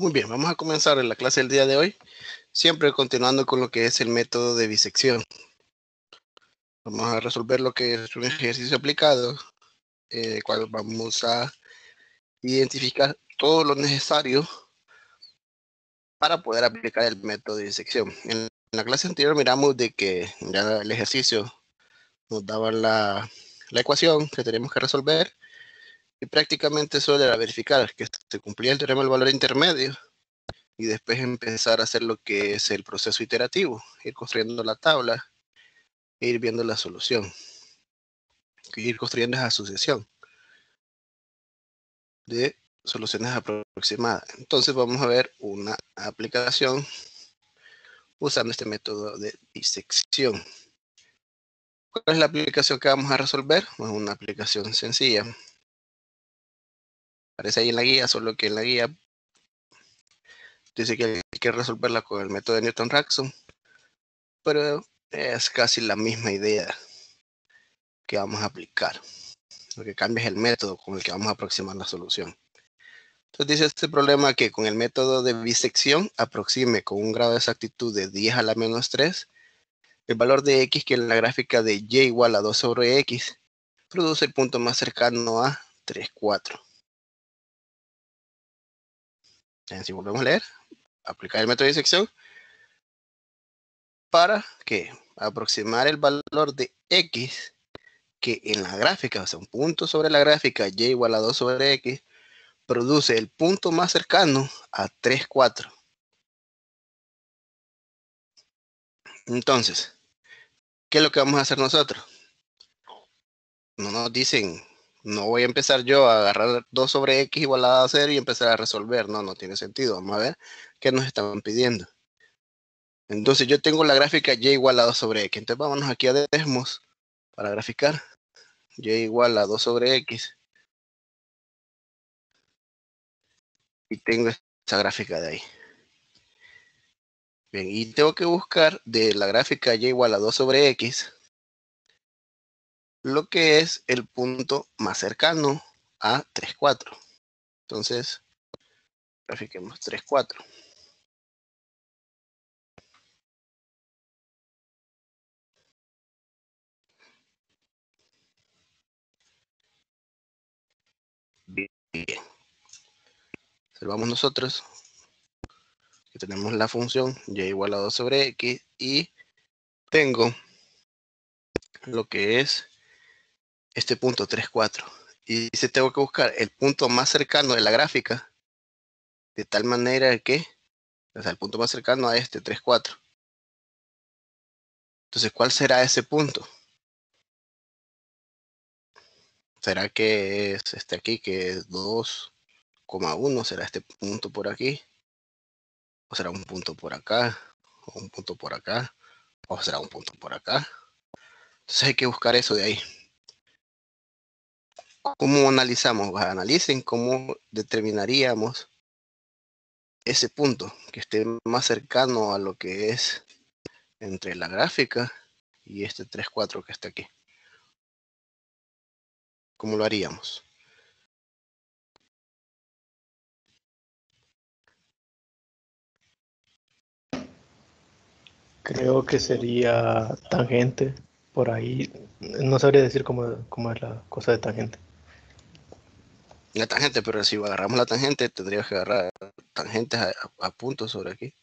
Muy bien, vamos a comenzar en la clase del día de hoy, siempre continuando con lo que es el método de bisección. Vamos a resolver lo que es un ejercicio aplicado, el cual vamos a identificar todo lo necesario para poder aplicar el método de bisección. En la clase anterior miramos de que ya el ejercicio nos daba la ecuación que teníamos que resolver y prácticamente solo era verificar que se cumplía el teorema del valor intermedio y después empezar a hacer lo que es el proceso iterativo, ir construyendo la tabla e ir viendo la solución, ir construyendo esa sucesión de soluciones aproximadas. Entonces vamos a ver una aplicación usando este método de disección. ¿Cuál es la aplicación que vamos a resolver? Es una aplicación sencilla. Aparece ahí en la guía, solo que en la guía dice que hay que resolverla con el método de Newton-Raphson, pero es casi la misma idea que vamos a aplicar. Lo que cambia es el método con el que vamos a aproximar la solución. Entonces dice este problema que con el método de bisección aproxime con un grado de exactitud de 10 a la menos 3 el valor de x que en la gráfica de y igual a 2 sobre x produce el punto más cercano a 3, 4. Si volvemos a leer, aplicar el método de disección para que aproximar el valor de x que en la gráfica, o sea, un punto sobre la gráfica y igual a 2 sobre x, produce el punto más cercano a 3, 4. Entonces, ¿qué es lo que vamos a hacer nosotros? No nos dicen, no voy a empezar yo a agarrar 2 sobre x igual a 0 y empezar a resolver. No, no tiene sentido. Vamos a ver qué nos están pidiendo. Entonces yo tengo la gráfica y igual a 2 sobre x. Entonces vámonos aquí a Desmos para graficar. Y igual a 2 sobre x. Y tengo esa gráfica de ahí. Bien, y tengo que buscar de la gráfica y igual a 2 sobre x lo que es el punto más cercano a 3, 4. Entonces, grafiquemos 3, 4. Bien. Observamos nosotros que tenemos la función y igual a 2 sobre x y tengo lo que es este punto 3, 4. Y dice tengo que buscar el punto más cercano de la gráfica de tal manera que, o sea, el punto más cercano a este 3, 4. Entonces, ¿cuál será ese punto? ¿Será que es este aquí, que es 2,1? ¿Será este punto por aquí? ¿O será un punto por acá? ¿O un punto por acá? ¿O será un punto por acá? Entonces hay que buscar eso de ahí. ¿Cómo analizamos? Analicen cómo determinaríamos ese punto que esté más cercano a lo que es entre la gráfica y este 3, 4 que está aquí. ¿Cómo lo haríamos? Creo que sería tangente. Por ahí no sabría decir cómo es la cosa de tangente. La tangente, pero si agarramos la tangente, tendríamos que agarrar tangentes a puntos sobre aquí.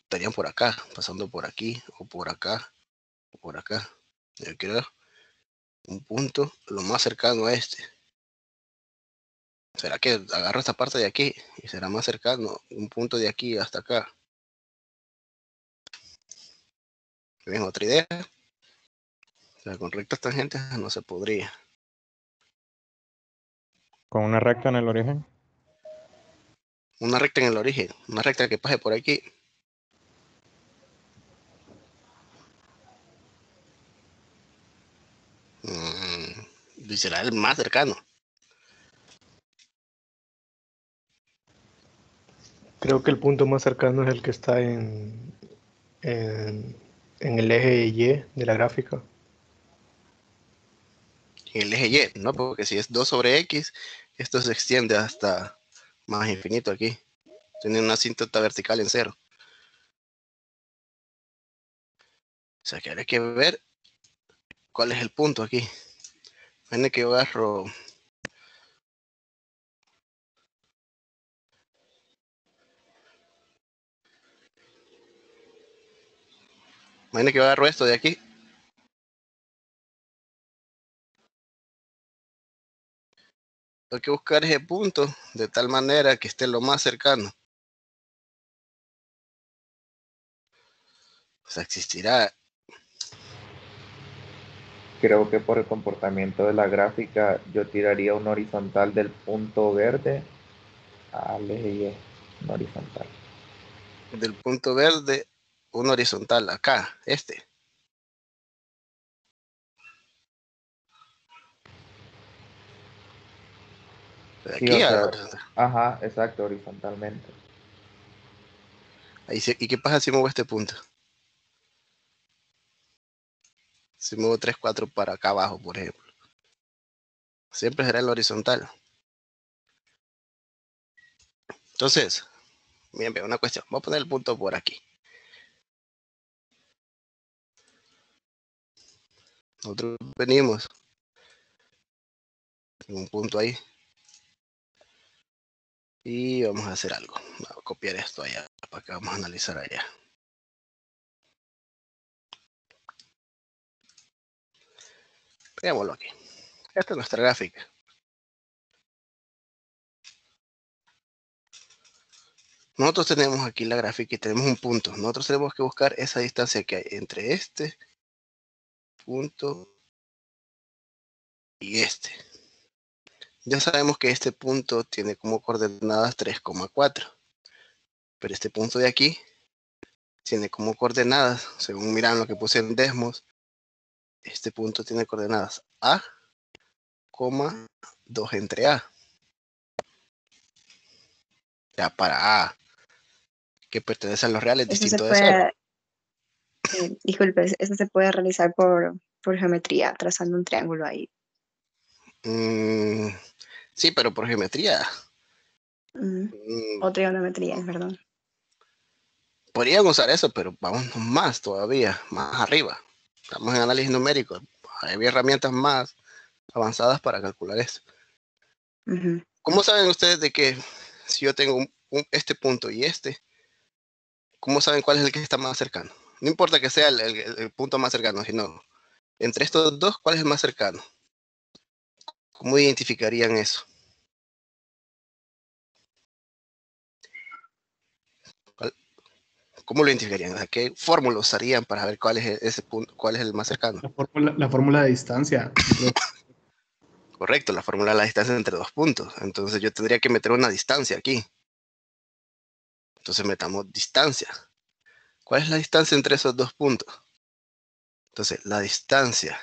Estarían por acá, pasando por aquí, o por acá, o por acá. Yo quiero un punto lo más cercano a este. ¿Será que agarro esta parte de aquí y será más cercano un punto de aquí hasta acá? ¿Ven otra idea? O sea, con rectas tangentes no se podría. Con una recta en el origen. Una recta en el origen, una recta que pase por aquí. Y será el más cercano. Creo que el punto más cercano es el que está en el eje Y de la gráfica. En el eje Y, ¿no? Porque si es 2 sobre X, esto se extiende hasta más infinito aquí. Tiene una asíntota vertical en 0. O sea que hay que ver cuál es el punto aquí. Imagínense que yo agarro esto de aquí. Hay que buscar ese punto de tal manera que esté lo más cercano. O sea, existirá. Creo que por el comportamiento de la gráfica yo tiraría un horizontal del punto verde al eje Y, un horizontal. Del punto verde, un horizontal acá, este. De Sí, aquí o a sea, horizontal. ajá, exacto, horizontalmente. Ahí ¿y qué pasa si muevo este punto? Si muevo 3, 4 para acá abajo, por ejemplo. Siempre será el horizontal. Entonces, bien, una cuestión. Voy a poner el punto por aquí. Nosotros venimos en un punto ahí. Y vamos a hacer algo. Vamos a copiar esto allá para que vamos a analizar allá. Pegámoslo aquí. Esta es nuestra gráfica. Nosotros tenemos aquí la gráfica y tenemos un punto. Nosotros tenemos que buscar esa distancia que hay entre este punto y este. Ya sabemos que este punto tiene como coordenadas 3,4. Pero este punto de aquí tiene como coordenadas, según miran lo que puse en Desmos, este punto tiene coordenadas A, 2 entre A. Ya para A, que pertenece a los reales, Eso se distinto de 0. puede, disculpe, eso se puede realizar por geometría, trazando un triángulo ahí. Sí, pero por geometría. O trigonometría, perdón. Podrían usar eso, pero vamos más todavía, más arriba. Estamos en análisis numérico. Hay herramientas más avanzadas para calcular esto. ¿Cómo saben ustedes de que si yo tengo este punto y este, cómo saben cuál es el que está más cercano? No importa que sea el punto más cercano, sino entre estos dos, ¿cuál es el más cercano? ¿Cómo identificarían eso? ¿Cómo lo identificarían? O sea, ¿qué fórmula usarían para ver cuál es ese punto, cuál es el más cercano? La fórmula de distancia. Correcto, la fórmula de la distancia entre dos puntos. Entonces yo tendría que meter una distancia aquí. Entonces metamos distancia. ¿Cuál es la distancia entre esos dos puntos? Entonces la distancia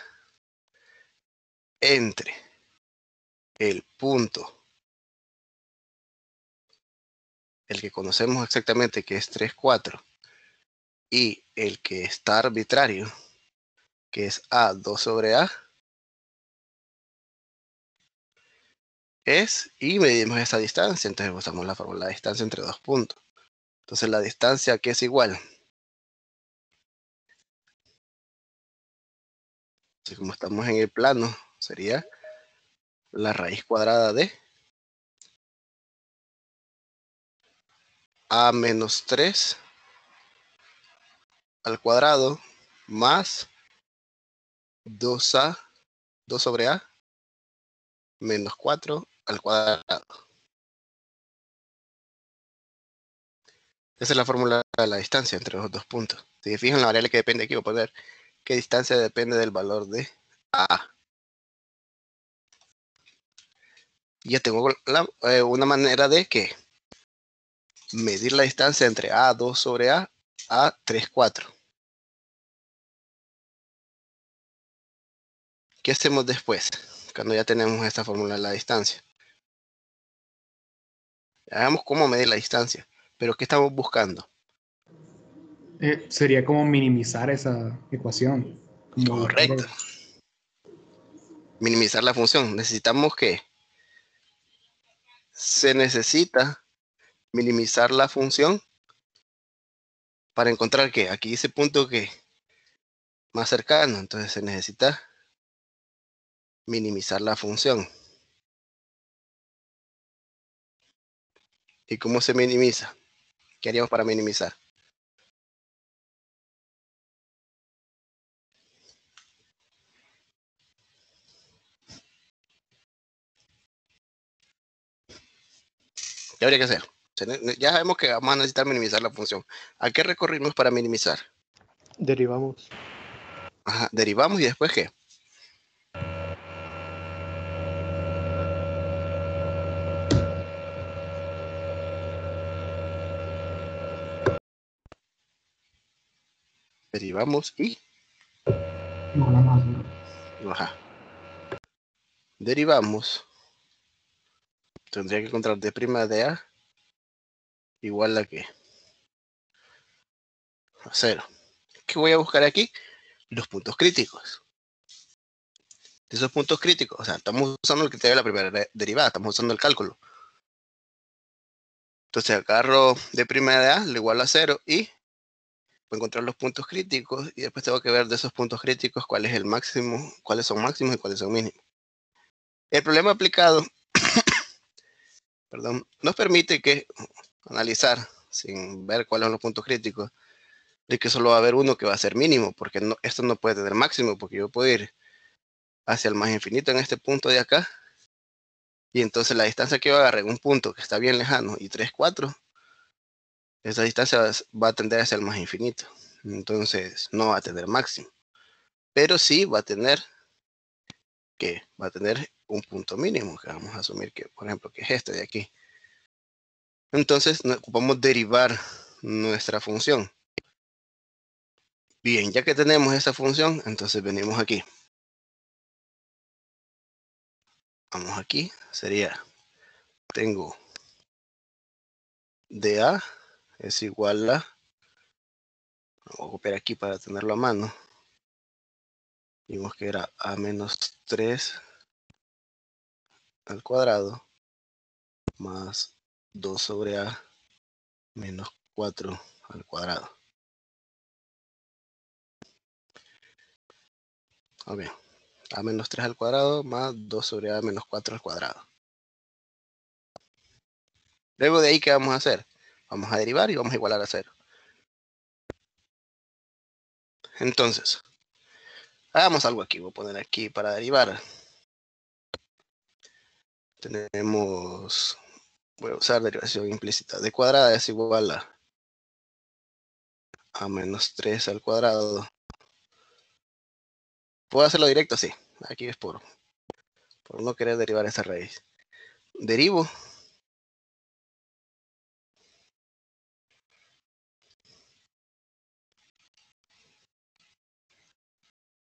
entre el punto, el que conocemos exactamente que es 3, 4, y el que está arbitrario, que es A, 2 sobre A, y medimos esa distancia. Entonces usamos la fórmula de distancia entre dos puntos. Entonces la distancia que es igual, así como estamos en el plano, sería la raíz cuadrada de A menos 3 al cuadrado más 2A, 2 sobre A, menos 4 al cuadrado. Esa es la fórmula de la distancia entre los dos puntos. Si se fijan, la variable que depende aquí, voy a poner qué distancia depende del valor de A. Y ya tengo una manera de que medir la distancia entre A, 2 sobre A, 3, 4. ¿Qué hacemos después? Cuando ya tenemos esta fórmula de la distancia. Hagamos cómo medir la distancia. Pero ¿qué estamos buscando? Sería como minimizar esa ecuación. Como Correcto. Minimizar la función. Necesitamos que se necesita minimizar la función para encontrar que aquí dice punto que más cercano, entonces se necesita minimizar la función. ¿Y cómo se minimiza? ¿Qué haríamos para minimizar? ¿Qué habría que hacer? Ya sabemos que vamos a necesitar minimizar la función. ¿A qué recorrimos para minimizar? Derivamos. Ajá, derivamos y después ¿qué? Derivamos y ajá. Derivamos. Tendría que encontrar d' de a igual a ¿qué? A 0. ¿Qué voy a buscar aquí? Los puntos críticos. De esos puntos críticos, o sea, estamos usando el criterio de la primera derivada, estamos usando el cálculo. Entonces agarro d' de a le igual a 0 y voy a encontrar los puntos críticos y después tengo que ver de esos puntos críticos cuál es el máximo, cuáles son máximos y cuáles son mínimos. El problema aplicado perdón, nos permite que analizar sin ver cuáles son los puntos críticos de que solo va a haber uno que va a ser mínimo, porque no, esto no puede tener máximo, porque yo puedo ir hacia el más infinito en este punto de acá, y entonces la distancia que yo agarre en un punto que está bien lejano y 3, 4, esa distancia va a tender hacia el más infinito, entonces no va a tener máximo, pero sí va a tener que va a tener un punto mínimo, que vamos a asumir que, por ejemplo, que es este de aquí. Entonces ocupamos derivar nuestra función. Bien, ya que tenemos esa función, entonces venimos aquí. Vamos aquí, sería, tengo dA es igual a, voy a copiar aquí para tenerlo a mano. Vimos que era a menos 3 al cuadrado más 2 sobre a menos 4 al cuadrado. Ok, a menos 3 al cuadrado más 2 sobre a menos 4 al cuadrado. Luego de ahí, ¿qué vamos a hacer? Vamos a derivar y vamos a igualar a 0. Entonces, hagamos algo aquí. Voy a poner aquí para derivar. Tenemos, voy a usar derivación implícita. D cuadrada es igual a menos 3 al cuadrado. ¿Puedo hacerlo directo? Sí. Aquí es por no querer derivar esa raíz. Derivo.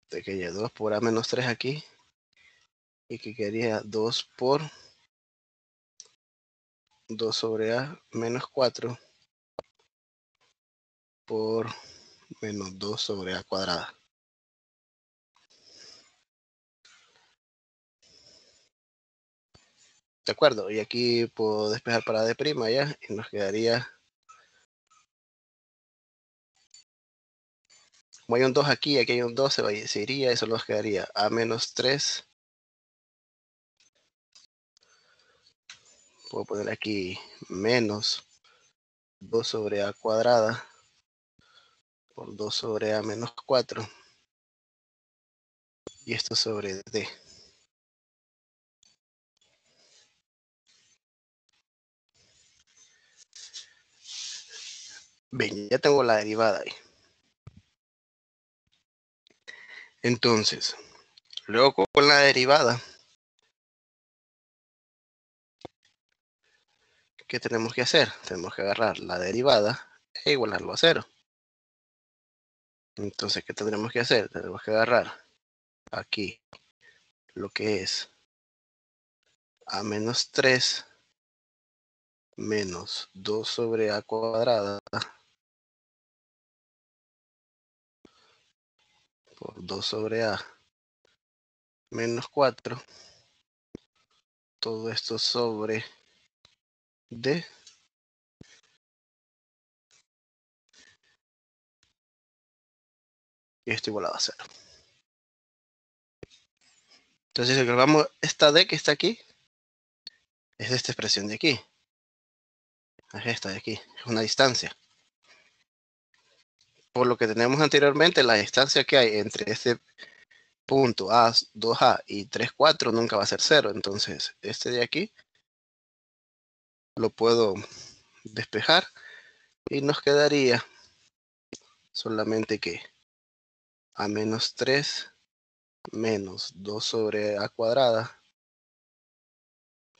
De que ya 2 por a menos 3 aquí. Y que quedaría 2 por 2 sobre a menos 4 por menos 2 sobre a cuadrada. ¿De acuerdo? Y aquí puedo despejar para d' ya. Y nos quedaría, como hay un 2 aquí hay un 2, se iría, eso nos quedaría a menos 3. Puedo poner aquí menos 2 sobre a cuadrada por 2 sobre a menos 4. Y esto sobre d. Bien, ya tengo la derivada ahí. Entonces, luego con la derivada, ¿qué tenemos que hacer? Tenemos que agarrar la derivada e igualarlo a 0. Entonces, ¿qué tendremos que hacer? Tenemos que agarrar aquí lo que es a menos 3 menos 2 sobre a cuadrada por 2 sobre a menos 4. Todo esto sobre de esto igualado a 0. Entonces, si calculamos esta D que está aquí, es esta expresión de aquí. Es esta de aquí, es una distancia. Por lo que tenemos anteriormente, la distancia que hay entre este punto A, 2A y 3, 4 nunca va a ser 0. Entonces, este de aquí lo puedo despejar y nos quedaría solamente que A menos 3 menos 2 sobre A cuadrada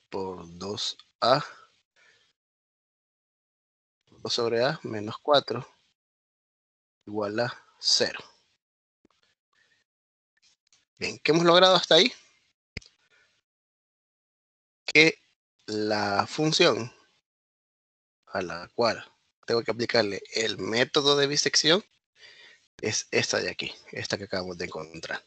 por 2A sobre A menos 4 igual a 0. Bien, ¿qué hemos logrado hasta ahí? Que la función a la cual tengo que aplicarle el método de bisección es esta de aquí, esta que acabamos de encontrar.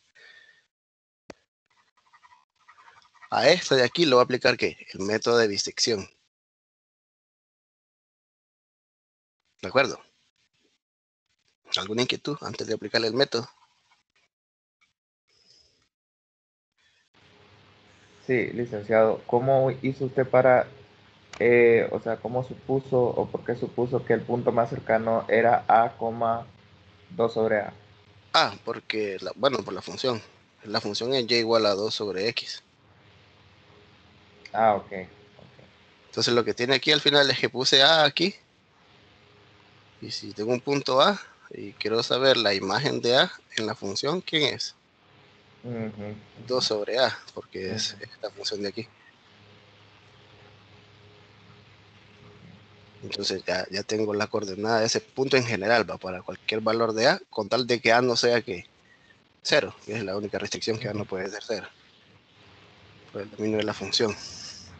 A esta de aquí le voy a aplicar ¿qué? El método de bisección. ¿De acuerdo? ¿Alguna inquietud antes de aplicarle el método? Sí, licenciado. ¿Cómo hizo usted para, o sea, cómo supuso o por qué supuso que el punto más cercano era A, 2 sobre A? Porque, bueno, por la función. La función es y igual a 2 sobre x. Ok. Entonces lo que tiene aquí al final es que puse A aquí. Y si tengo un punto A y quiero saber la imagen de A en la función, ¿quién es? 2 sobre A, porque es esta función de aquí. Entonces ya tengo la coordenada de ese punto en general, va para cualquier valor de A, con tal de que A no sea que 0, que es la única restricción, que A no puede ser 0. Por el dominio de la función.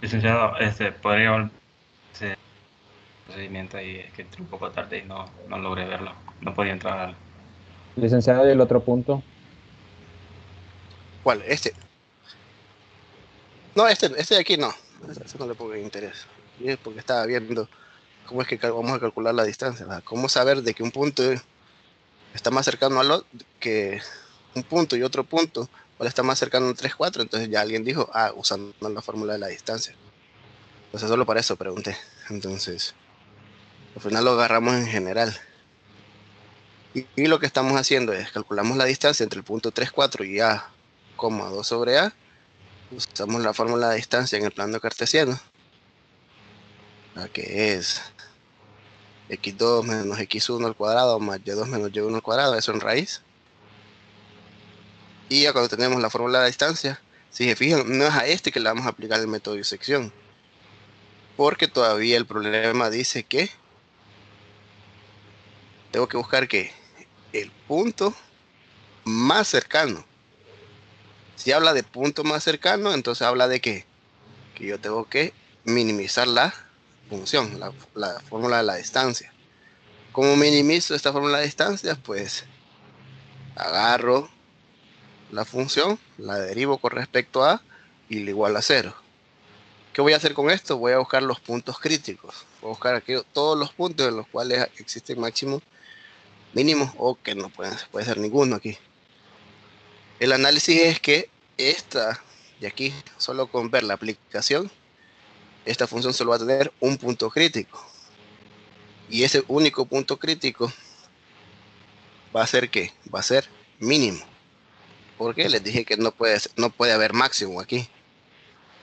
Licenciado, podría volver ese procedimiento ahí, es que entré un poco tarde y no logré verlo. No podía entrar. Licenciado, ¿y el otro punto? ¿Cuál? Este. No, este de aquí no. Este no le pongo interés. Y es porque estaba viendo cómo es que vamos a calcular la distancia, ¿verdad? Cómo saber de que un punto está más cercano al otro, que un punto y otro punto, cuál está más cercano a un 3, 4. Entonces ya alguien dijo, usando la fórmula de la distancia. Entonces solo para eso pregunté. Entonces, al final lo agarramos en general. Y lo que estamos haciendo es calculamos la distancia entre el punto 3, 4 y A, 2 sobre A. Usamos la fórmula de distancia en el plano cartesiano, la que es x2 menos x1 al cuadrado más y2 menos y1 al cuadrado, eso en raíz. Y ya cuando tenemos la fórmula de distancia, si se fijan, no es a este que le vamos a aplicar el método de disección, porque todavía el problema dice que tengo que buscar que el punto más cercano. Si habla de punto más cercano, entonces habla de que yo tengo que minimizar la función, la fórmula de la distancia. ¿Cómo minimizo esta fórmula de distancia? Pues agarro la función, la derivo con respecto a y le igual a 0. ¿Qué voy a hacer con esto? Voy a buscar los puntos críticos. Voy a buscar todos los puntos en los cuales existen máximos, mínimos o que no puede ser ninguno aquí. El análisis es que esta de aquí, solo con ver la aplicación, esta función solo va a tener un punto crítico. Y ese único punto crítico va a ser ¿qué? Va a ser mínimo. Porque les dije que no puede haber máximo aquí.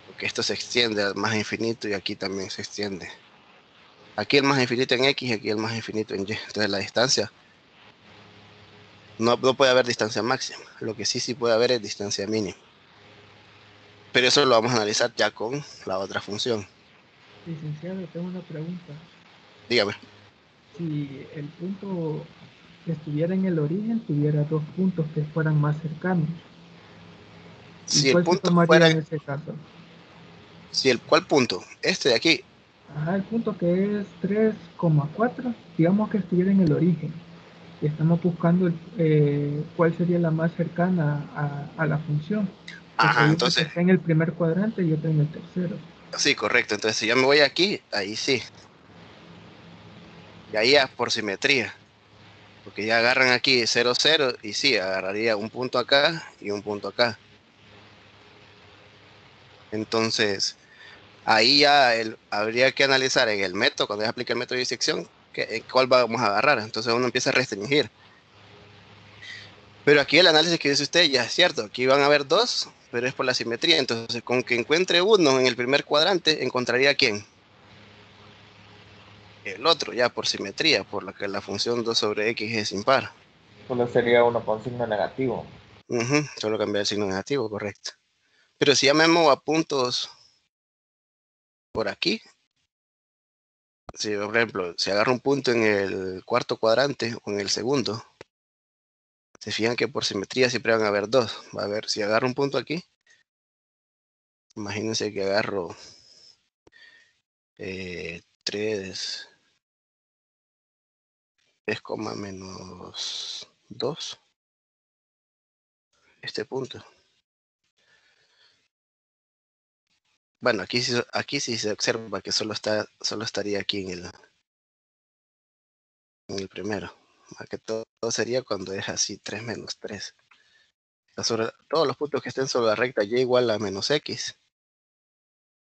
Porque esto se extiende al más infinito y aquí también se extiende. Aquí el más infinito en X y aquí el más infinito en Y. Entonces la distancia, no puede haber distancia máxima. Lo que sí puede haber es distancia mínima. Pero eso lo vamos a analizar ya con la otra función. Licenciado, tengo una pregunta. Dígame. Si el punto que estuviera en el origen tuviera dos puntos que fueran más cercanos, Si el ¿cuál se punto tomaría fuera en ese caso? ¿Cuál punto? Este de aquí. Ajá, el punto que es 3,4, digamos que estuviera en el origen. Y estamos buscando cuál sería la más cercana a la función. Porque hay una que Entonces, está en el primer cuadrante y otra en el tercero. Sí, correcto. Entonces, si yo me voy aquí, ahí sí. Y ahí ya por simetría. Porque ya agarran aquí 0, 0 y sí, agarraría un punto acá y un punto acá. Entonces, ahí ya habría que analizar en el método, cuando se aplique el método de disección, cuál vamos a agarrar. Entonces uno empieza a restringir. Pero aquí el análisis que dice usted ya es cierto. Aquí van a haber dos, pero es por la simetría. Entonces, con que encuentre uno en el primer cuadrante, ¿encontraría a quién? El otro, ya por simetría, por lo que la función 2 sobre x es impar. Solo sería uno con signo negativo. Solo cambiar el signo negativo, correcto. Pero si ya me muevo a puntos por aquí, si por ejemplo, si agarro un punto en el cuarto cuadrante o en el segundo, se fijan que por simetría siempre van a haber dos. Va a haber, si agarro un punto aquí, imagínense que agarro 3, menos 2, este punto. Bueno, aquí sí se observa que solo estaría aquí en el primero. Más que todo sería cuando es así 3 menos 3. Todos los puntos que estén sobre la recta y igual a menos x,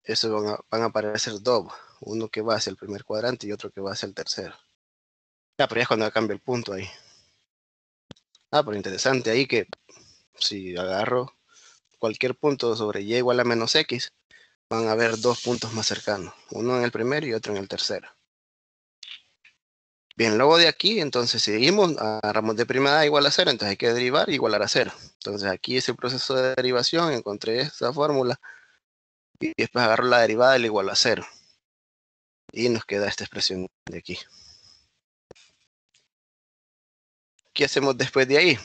eso van a aparecer dos. Uno que va hacia el primer cuadrante y otro que va hacia el tercero. Pero ya es cuando cambia el punto ahí. Pero interesante ahí que si agarro cualquier punto sobre y igual a menos x, van a haber dos puntos más cercanos. Uno en el primero y otro en el tercero. Bien, luego de aquí, entonces seguimos, agarramos de prima a igual a 0, entonces hay que derivar y igualar a 0. Entonces aquí ese proceso de derivación, encontré esta fórmula, y después agarro la derivada del igual a 0. Y nos queda esta expresión de aquí. ¿Qué hacemos después de ahí?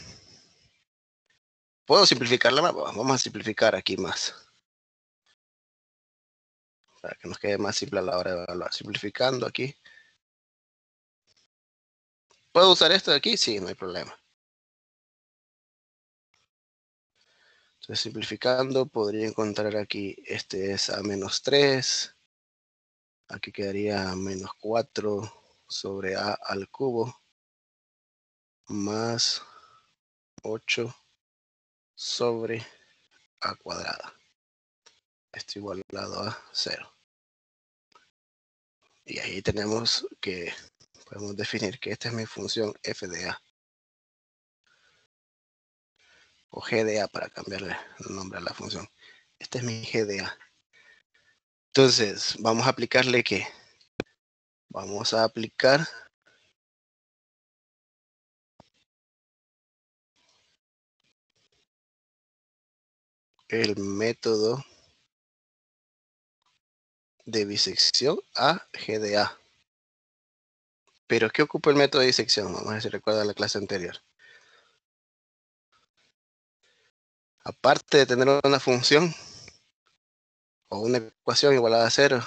¿Puedo simplificarla más? Vamos a simplificar aquí más. Para que nos quede más simple a la hora de evaluar. Simplificando aquí. ¿Puedo usar esto de aquí? Sí, no hay problema. Entonces, simplificando, podría encontrar aquí, este es a menos 3. Aquí quedaría menos 4 sobre a al cubo. Más 8 sobre a cuadrada. Esto igualado a 0. Y ahí tenemos que, podemos definir que esta es mi función f de a. O g de a para cambiarle el nombre a la función. Este es mi g de a. Entonces, vamos a aplicarle ¿qué? Vamos a aplicar el método de bisección a g de a. Pero ¿qué ocupa el método de disección? Vamos a ver si recuerda la clase anterior. Aparte de tener una función o una ecuación igualada a 0,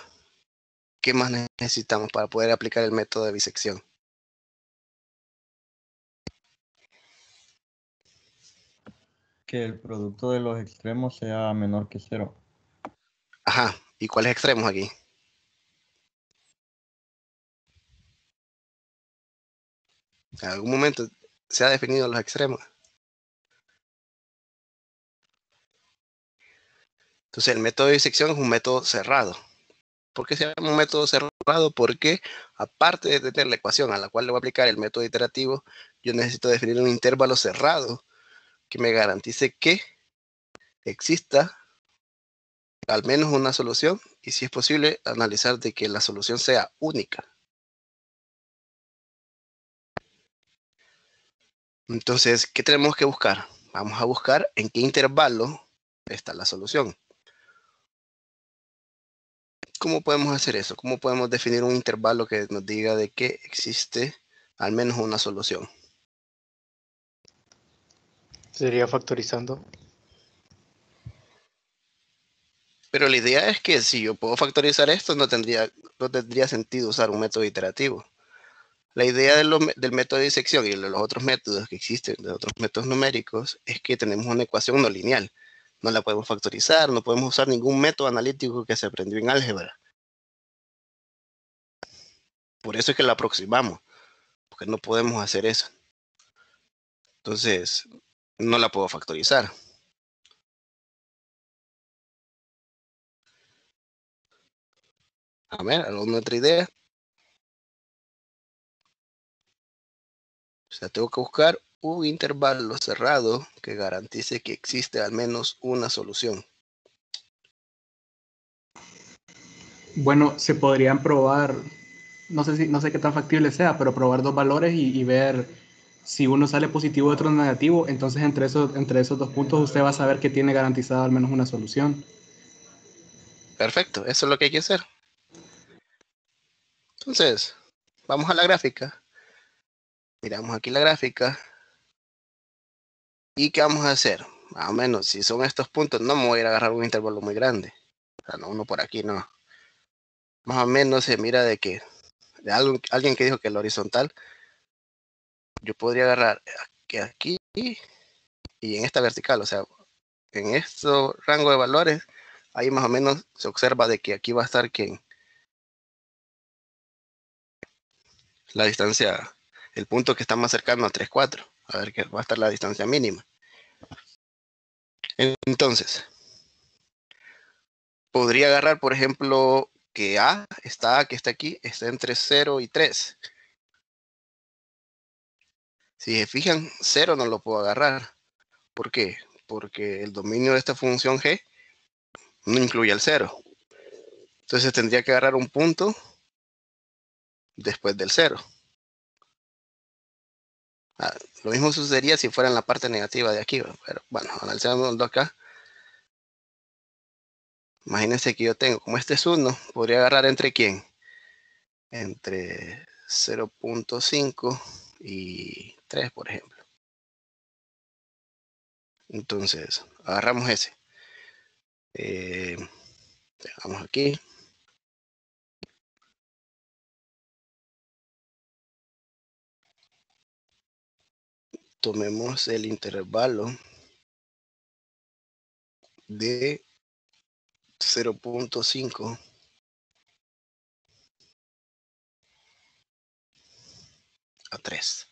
¿qué más necesitamos para poder aplicar el método de bisección? Que el producto de los extremos sea menor que 0. Ajá, ¿y cuáles extremos aquí? En algún momento se ha definido los extremos. Entonces el método de disección es un método cerrado. ¿Por qué se llama un método cerrado? Porque aparte de tener la ecuación a la cual le voy a aplicar el método iterativo, yo necesito definir un intervalo cerrado que me garantice que exista al menos una solución y, si es posible, analizar de que la solución sea única. Entonces, ¿qué tenemos que buscar? Vamos a buscar en qué intervalo está la solución. ¿Cómo podemos hacer eso? ¿Cómo podemos definir un intervalo que nos diga de que existe al menos una solución? Sería factorizando. Pero la idea es que si yo puedo factorizar esto, no tendría sentido usar un método iterativo. La idea del método de disección y de los otros métodos que existen, de otros métodos numéricos, es que tenemos una ecuación no lineal. No la podemos factorizar, no podemos usar ningún método analítico que se aprendió en álgebra. Por eso es que la aproximamos, porque no podemos hacer eso. Entonces, no la puedo factorizar. A ver, ¿alguna otra idea? O sea, tengo que buscar un intervalo cerrado que garantice que existe al menos una solución. Bueno, se podrían probar, no sé qué tan factible sea, pero probar dos valores y ver si uno sale positivo y otro negativo. Entonces, entre esos dos puntos, usted va a saber que tiene garantizada al menos una solución. Perfecto, eso es lo que hay que hacer. Entonces, vamos a la gráfica. Miramos aquí la gráfica. ¿Y qué vamos a hacer? Más o menos, si son estos puntos, no me voy a ir a agarrar un intervalo muy grande. O sea, no, uno por aquí, no. Más o menos se mira de que, de alguien que dijo que el horizontal, yo podría agarrar aquí y en esta vertical, o sea, en estos rangos de valores, ahí más o menos se observa de que aquí va a estar la distancia, el punto que está más cercano a 3, 4. A ver que va a estar la distancia mínima. Entonces, podría agarrar, por ejemplo, que que está aquí, está entre 0 y 3. Si se fijan, 0 no lo puedo agarrar. ¿Por qué? Porque el dominio de esta función g no incluye el 0. Entonces tendría que agarrar un punto después del 0. Lo mismo sucedería si fuera en la parte negativa de aquí. Pero bueno, analizando acá. Imagínense que yo tengo, como este es 1, podría agarrar entre quién? Entre 0.5 y 3, por ejemplo. Entonces, agarramos ese. Dejamos aquí. Tomemos el intervalo de 0.5 a 3.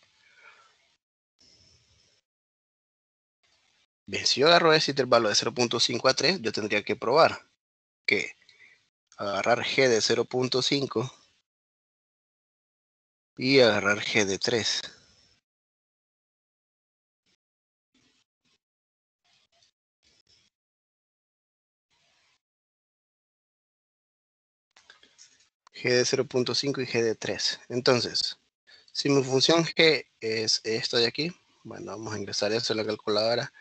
Bien, si yo agarro ese intervalo de 0.5 a 3, yo tendría que probar que agarrar g de 0.5 y agarrar g de 3. G de 0.5 y G de 3. Entonces, si mi función G es esto de aquí, bueno, vamos a ingresar eso en la calculadora.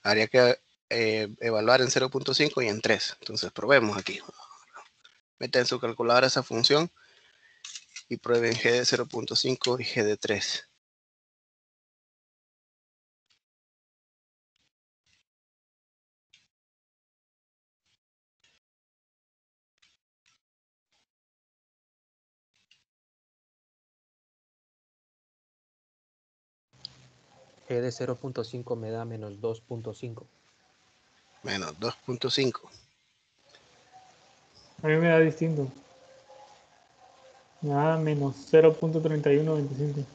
Habría que evaluar en 0.5 y en 3. Entonces, probemos aquí. Meten en su calculadora esa función y prueben G de 0.5 y G de 3. G de 0.5 me da menos 2.5. Menos 2.5. A mí me da distinto. Me da menos 0.3125.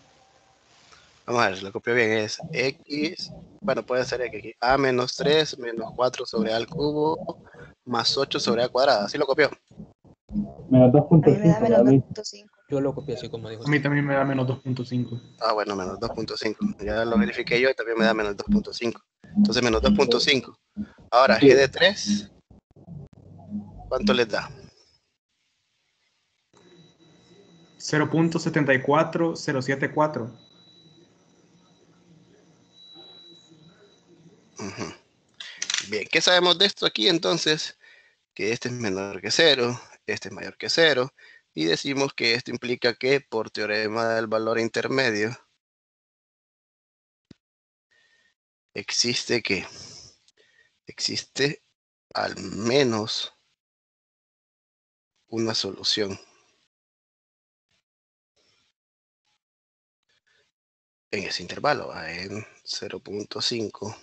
Vamos a ver, lo copio bien. Es X, bueno, puede ser X aquí. A menos 3 menos 4 sobre A al cubo más 8 sobre A cuadrada. ¿Así lo copió? Menos A mí me da 2.5 menos para mí. 2.5. Yo lo copié así como dijo A mí usted. también me da menos 2.5. Ah, bueno, menos 2.5. Ya lo verifiqué yo y también me da menos 2.5. Entonces, menos 2.5. Ahora, G de 3, ¿cuánto les da? 0.74074. Uh-huh. Bien, ¿qué sabemos de esto aquí entonces? Que este es menor que 0, este es mayor que 0, y decimos que esto implica que por teorema del valor intermedio existe al menos una solución. en ese intervalo, en 0.5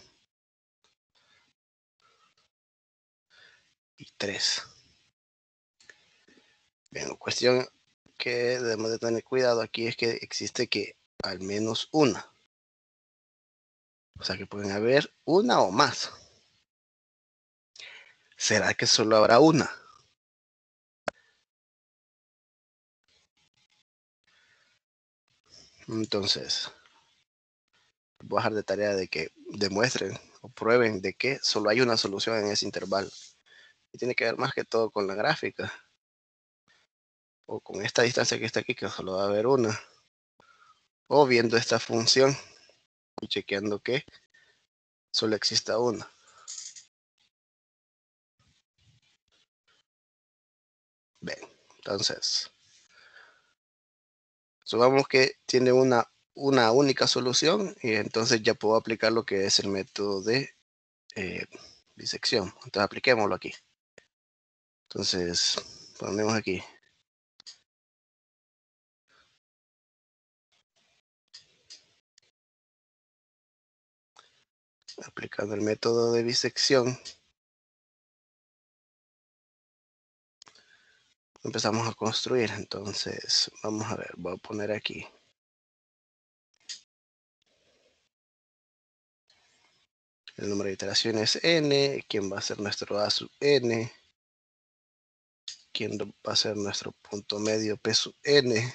y 3. Bien, cuestión que debemos de tener cuidado aquí es que existe que al menos una. O sea que pueden haber una o más. ¿Será que solo habrá una? Entonces, voy a dejar de tarea de que demuestren o prueben de que solo hay una solución en ese intervalo. Y tiene que ver más que todo con la gráfica. O con esta distancia que está aquí, que solo va a haber una. O viendo esta función y chequeando que solo exista una. Bien, entonces, supongamos que tiene una única solución y entonces ya puedo aplicar lo que es el método de disección. Entonces apliquémoslo aquí. Entonces ponemos aquí. Aplicando el método de bisección. Empezamos a construir. Entonces vamos a ver, voy a poner aquí. El número de iteraciones n, quién va a ser nuestro a sub n, quién va a ser nuestro punto medio p sub n,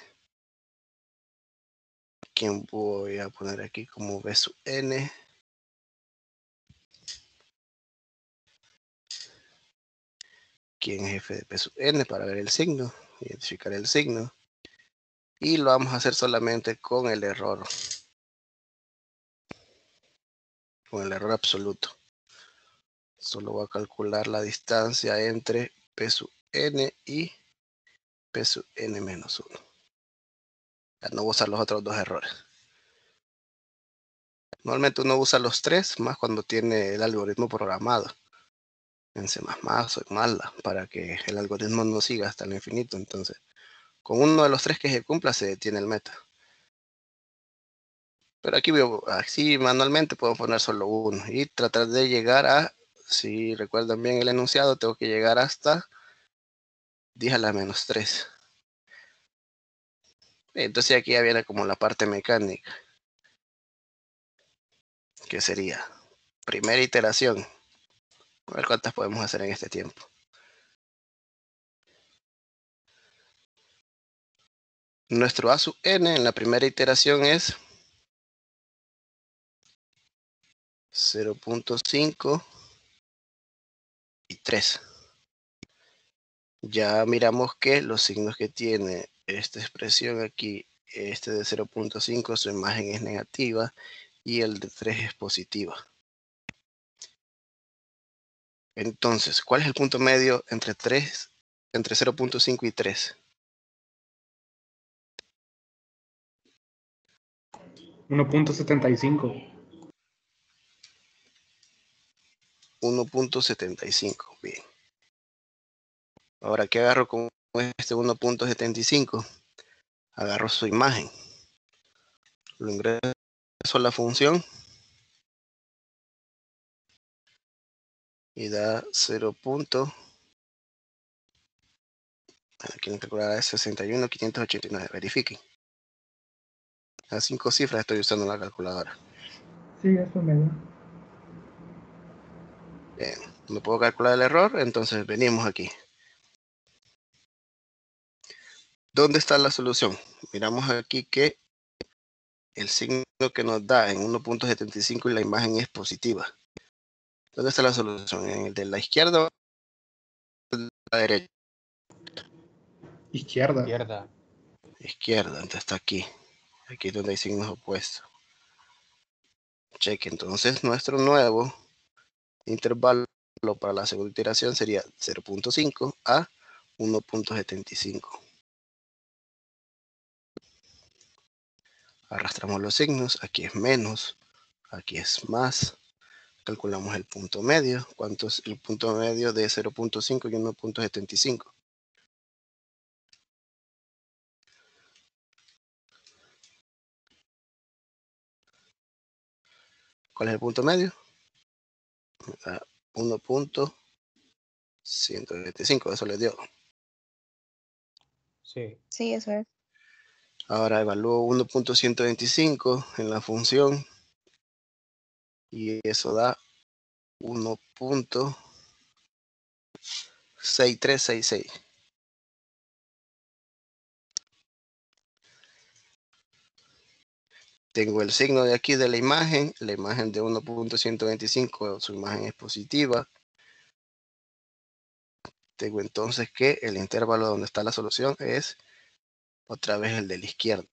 quién voy a poner aquí como b sub n, quién es f de p sub n para ver el signo, identificar el signo, y lo vamos a hacer solamente con el error absoluto. Solo voy a calcular la distancia entre p sub n y p sub n menos 1. Ya no voy a usar los otros dos errores. Normalmente uno usa los tres, más cuando tiene el algoritmo programado en C++ o en MATLAB, para que el algoritmo no siga hasta el infinito. Entonces, con uno de los tres que se cumpla, se detiene el método. Pero aquí así manualmente puedo poner solo uno y tratar de llegar a, si recuerdan bien el enunciado, tengo que llegar hasta 10 a la menos 3. Entonces aquí ya viene como la parte mecánica, que sería primera iteración. A ver cuántas podemos hacer en este tiempo. Nuestro a sub n en la primera iteración es 0.5 y 3. Ya miramos que los signos que tiene esta expresión aquí, este de 0.5, su imagen es negativa y el de 3 es positiva. Entonces, ¿cuál es el punto medio entre 0.5 y 3? 1.75. 1.75, bien. Ahora, ¿qué agarro con este 1.75? Agarro su imagen. Lo ingreso a la función y da 0. Quieren calcular a 61.589. Verifiquen. A 5 cifras estoy usando la calculadora. Sí, eso me da. Bien, no puedo calcular el error, entonces venimos aquí. ¿Dónde está la solución? Miramos aquí que el signo que nos da en 1.75 y la imagen es positiva. ¿Dónde está la solución? ¿En el de la izquierda o de la derecha? Izquierda. Izquierda, entonces está aquí. Aquí es donde hay signos opuestos. Cheque, entonces nuestro nuevo intervalo para la segunda iteración sería 0.5 a 1.75. Arrastramos los signos, aquí es menos, aquí es más. Calculamos el punto medio. ¿Cuánto es el punto medio de 0.5 y 1.75? ¿Cuál es el punto medio? 1.125, eso le dio. Sí. Sí, eso es. Ahora evalúo 1.125 en la función y eso da 1.6366. Tengo el signo de aquí de la imagen de 1.125, su imagen es positiva. Tengo entonces que el intervalo donde está la solución es otra vez el de la izquierda.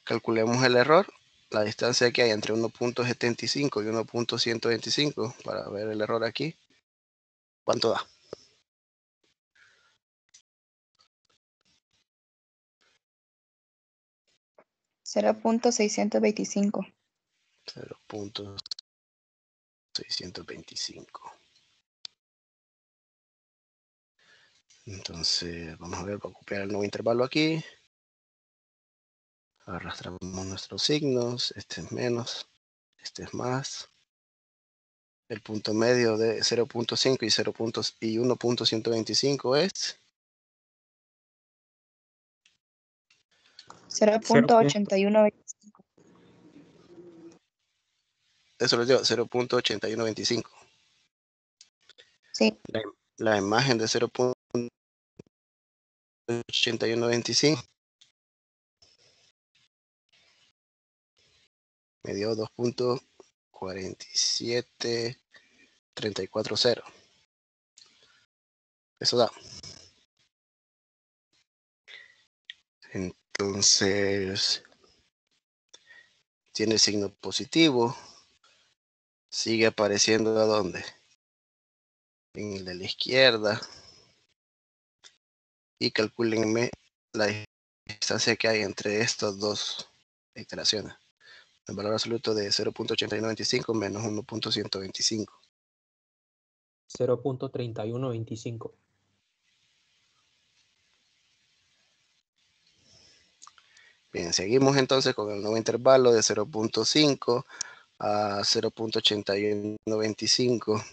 Calculemos el error, la distancia que hay entre 1.75 y 1.125 para ver el error aquí. ¿Cuánto da? 0.625. 0.625. Entonces, vamos a ver, para copiar el nuevo intervalo aquí. Arrastramos nuestros signos. Este es menos, este es más. El punto medio de 0.5 y 1.125 es 0.8125. eso les dio 0.8125. Sí. La imagen de 0.8125 me dio 2.47340. Eso da. Entonces, tiene signo positivo. Sigue apareciendo ¿a dónde? En el de la izquierda. Y calcúlenme la distancia que hay entre estas dos iteraciones. El valor absoluto de 0.8125 menos 1.125. 0.3125. Bien, seguimos entonces con el nuevo intervalo de 0.5 a 0.8125.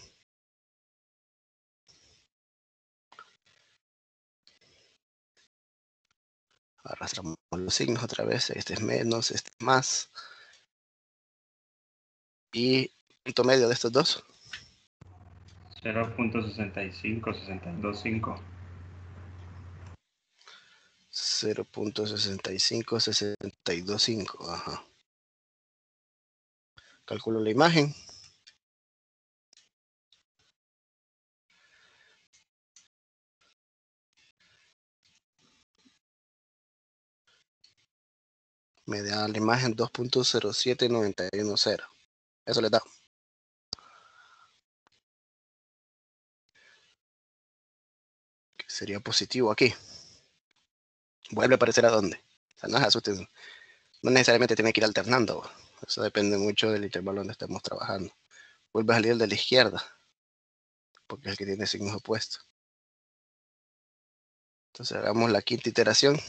Arrastramos los signos otra vez. Este es menos, este es más. Y punto medio de estos dos. 0.65625. 0.65625. Ajá. Calculo la imagen. Me da la imagen 2.07910. Eso le da. Que sería positivo aquí. Vuelve a aparecer a dónde. O sea, no se asusten. No necesariamente tiene que ir alternando. Eso depende mucho del intervalo donde estemos trabajando. Vuelve a salir el de la izquierda. Porque es el que tiene signos opuestos. Entonces hagamos la quinta iteración.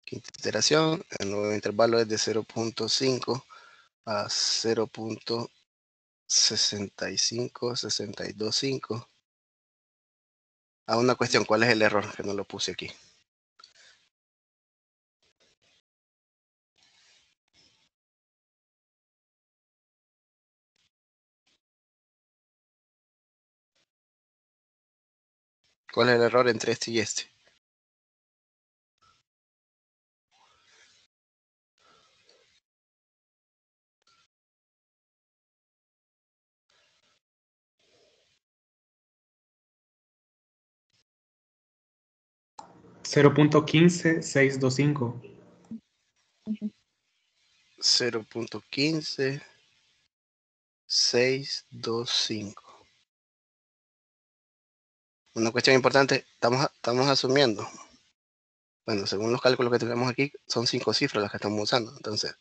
Quinta iteración. El nuevo intervalo es de 0.5 a 0.65625. A una cuestión, ¿cuál es el error? Que no lo puse aquí. ¿Cuál es el error entre este y este? $0.15625. 0.15625. Una cuestión importante, estamos asumiendo. Bueno, según los cálculos que tenemos aquí, son 5 cifras las que estamos usando. Entonces,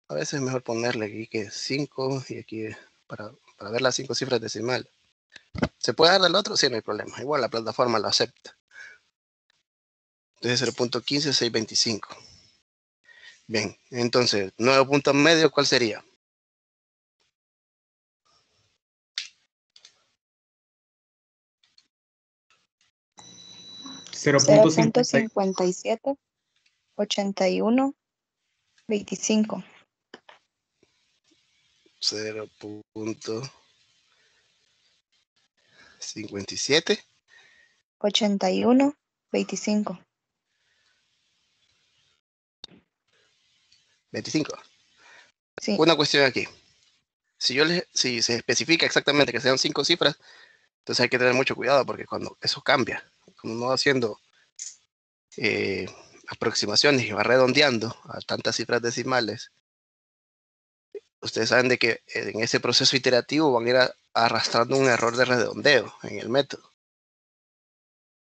a veces es mejor ponerle aquí que 5 y aquí para ver las 5 cifras decimales. ¿Se puede dar del otro? Sí, no hay problema. Igual la plataforma lo acepta. Entonces 0.15625. Bien, entonces, nuevo punto medio, ¿cuál sería? $0.50. 0.57, 81, 25. 0.57. 81, 25. 25. Sí. Una cuestión aquí. Si se especifica exactamente que sean 5 cifras, entonces hay que tener mucho cuidado porque cuando eso cambia, cuando uno va haciendo aproximaciones y va redondeando a tantas cifras decimales, ustedes saben de que en ese proceso iterativo van a ir arrastrando un error de redondeo en el método.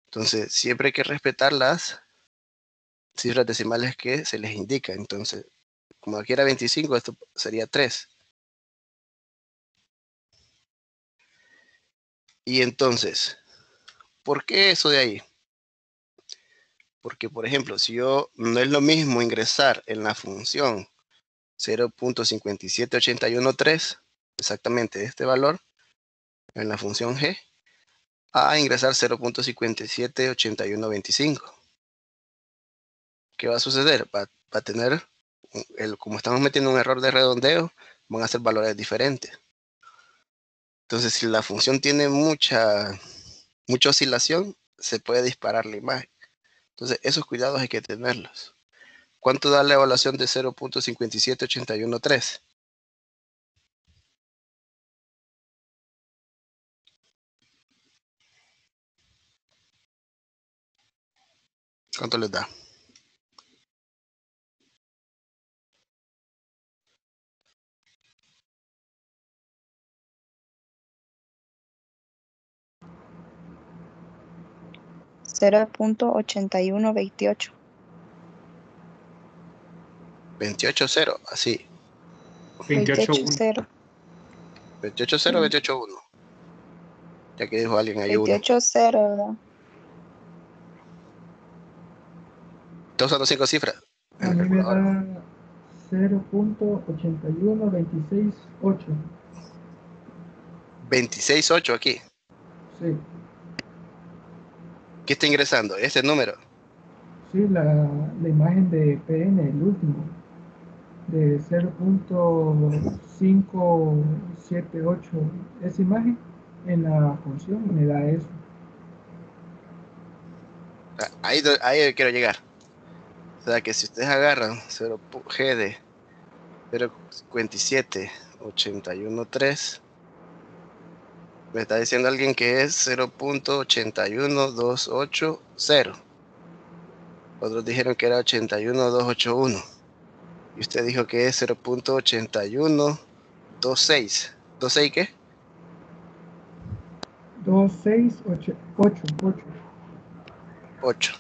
Entonces, siempre hay que respetar las cifras decimales que se les indica. Entonces, como aquí era 25, esto sería 3. Y entonces, ¿por qué eso de ahí? Porque, por ejemplo, si yo no es lo mismo ingresar en la función 0.57813, exactamente este valor, en la función g, a ingresar 0.578125. ¿Qué va a suceder? Va a tener, como estamos metiendo un error de redondeo, van a ser valores diferentes. Entonces, si la función tiene mucha oscilación, se puede disparar la imagen. Entonces, esos cuidados hay que tenerlos. ¿Cuánto da la evaluación de 0.57813? ¿Cuánto les da? $0.8128. 28.0, así. 28.1. 28.0. 28.0, 28.1. Ya que dijo alguien ahí 1. 28.0, ¿verdad? Está usando 5 cifras. A mí me da 0.81268. 26.8 aquí. Sí, ¿Qué está ingresando? Este número. sí, la imagen de PN, el último, de 0.578. Esa imagen en la función me da eso. Ahí quiero llegar. O sea que si ustedes agarran 0G de 0.57813, me está diciendo alguien que es 0.81280. Otros dijeron que era 81281. Y usted dijo que es 0.8126. ¿26 qué? 2688. 8.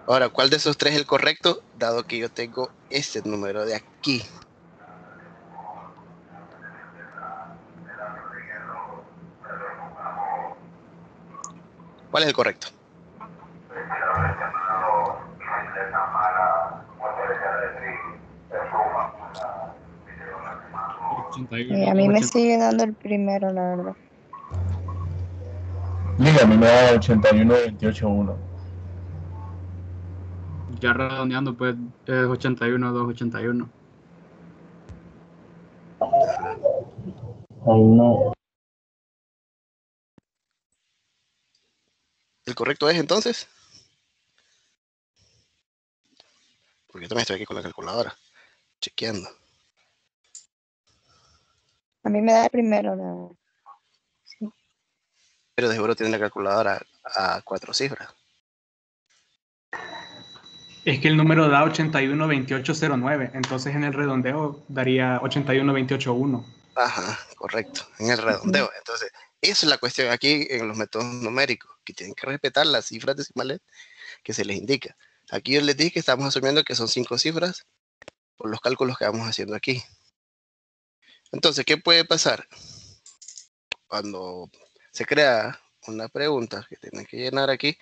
Ahora, ¿cuál de esos tres es el correcto? Dado que yo tengo este número de aquí. ¿Cuál es el correcto? A mí me sigue dando el primero, la verdad. Mira, a mí me da 81.281. Ya redondeando, pues es 81.281. Ay, no. ¿El correcto es entonces? Porque yo también estoy aquí con la calculadora, chequeando. A mí me da el primero, la verdad. Sí. Pero de seguro tiene la calculadora a 4 cifras. Es que el número da 81.2809, entonces en el redondeo daría 81.281. Ajá, correcto, en el redondeo. Entonces, esa es la cuestión aquí en los métodos numéricos, que tienen que respetar las cifras decimales que se les indica. Aquí yo les dije que estamos asumiendo que son 5 cifras por los cálculos que vamos haciendo aquí. Entonces, ¿qué puede pasar? cuando se crea una pregunta que tienen que llenar aquí,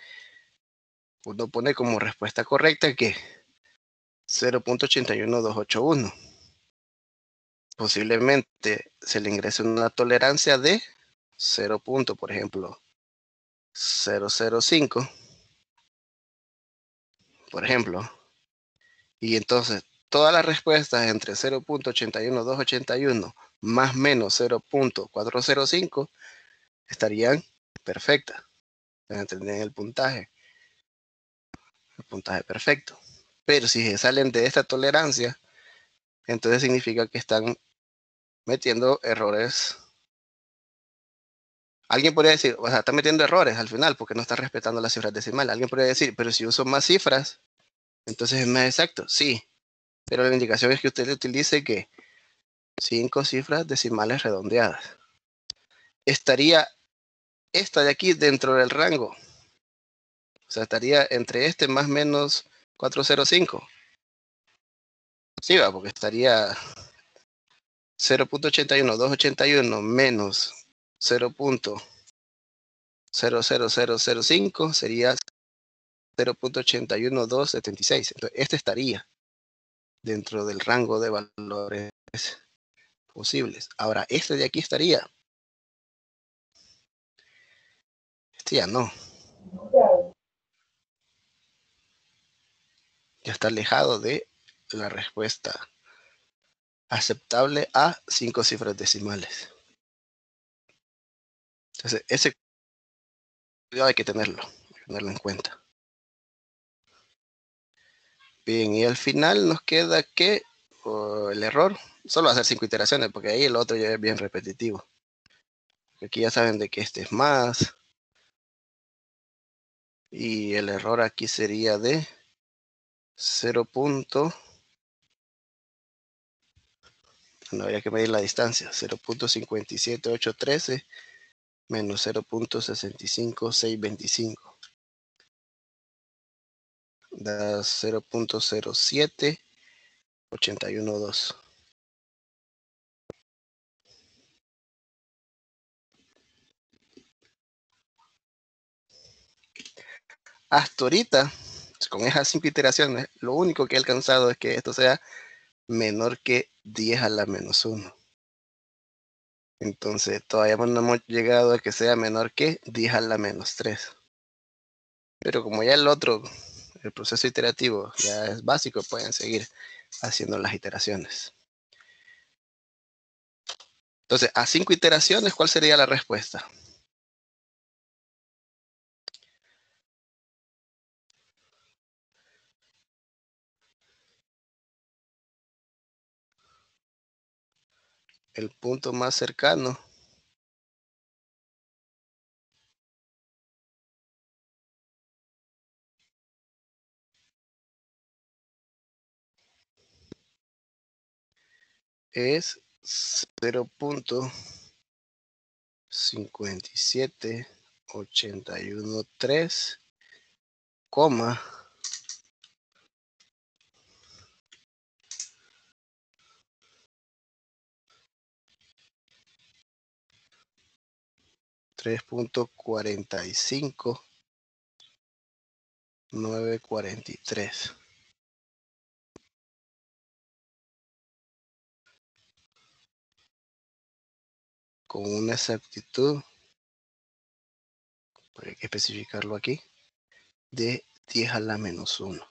uno pone como respuesta correcta que 0.81281. Posiblemente se le ingrese una tolerancia de 0. Por ejemplo, 005, por ejemplo. Y entonces todas las respuestas entre 0.81281 más menos 0.405 estarían perfectas. ¿Entienden el puntaje? El puntaje perfecto. Pero si se salen de esta tolerancia, entonces significa que están metiendo errores. Alguien podría decir, o sea, está metiendo errores al final porque no está respetando las cifras decimales. Alguien podría decir, pero si uso más cifras, entonces es más exacto. Sí, pero la indicación es que usted utilice que 5 cifras decimales redondeadas. Estaría esta de aquí dentro del rango. O sea, estaría entre este más menos 405. Sí, va, porque estaría 0.81281 menos 0.00005 sería 0.81276. Entonces, este estaría dentro del rango de valores posibles. Ahora, este de aquí estaría. Este ya no. Ya está alejado de la respuesta aceptable a 5 cifras decimales. Entonces, ese cuidado hay que tenerlo en cuenta. Bien, y al final nos queda que el error, solo hacer 5 iteraciones, porque ahí el otro ya es bien repetitivo. Aquí ya saben de que este es más. Y el error aquí sería de 0. No habría que medir la distancia. 0.57813 menos 0.65625. Da 0.07812. Hasta ahorita, con esas 5 iteraciones, lo único que he alcanzado es que esto sea menor que 10 a la menos 1. Entonces, todavía no hemos llegado a que sea menor que 10 a la menos 3. Pero como ya el proceso iterativo ya es básico, pueden seguir haciendo las iteraciones. Entonces, a 5 iteraciones, ¿cuál sería la respuesta? El punto más cercano es 0.57813, 3.45943. Con una exactitud, hay que especificarlo aquí, de 10 a la menos 1. O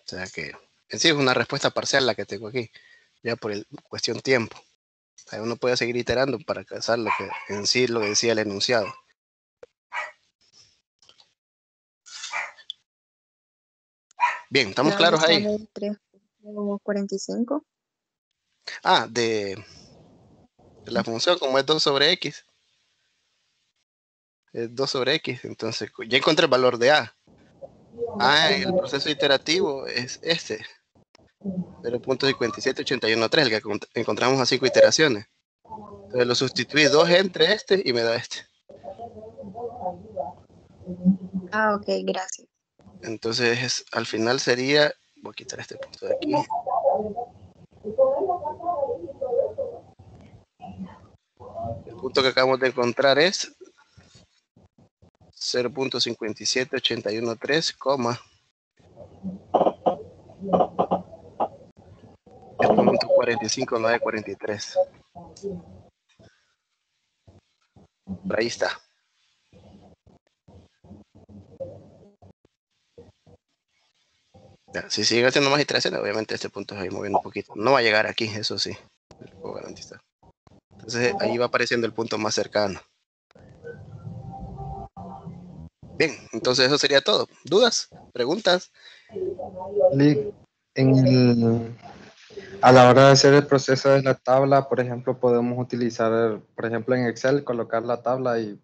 sea que en sí es una respuesta parcial la que tengo aquí, ya por cuestión tiempo. Ahí uno puede seguir iterando para alcanzar lo que en sí lo que decía el enunciado. Bien, ¿estamos claros ahí? 3.45. Ah, de la función, como es 2 sobre x. Es 2 sobre x, entonces ya encontré el valor de a. El proceso iterativo es este. 0.57813, el que encontramos a 5 iteraciones. Entonces lo sustituí 2 entre este y me da este. Ah, ok, gracias. Entonces al final sería, voy a quitar este punto de aquí. punto que acabamos de encontrar es 0.57813, 0.45943. Por ahí está. Ya, si siguen haciendo más iteraciones, obviamente este punto se va a ir moviendo un poquito. No va a llegar aquí, eso sí, lo puedo garantizar. Entonces ahí va apareciendo el punto más cercano. Bien, entonces eso sería todo. ¿Dudas? ¿Preguntas? A la hora de hacer el proceso de la tabla, por ejemplo, podemos utilizar, por ejemplo, en Excel, colocar la tabla y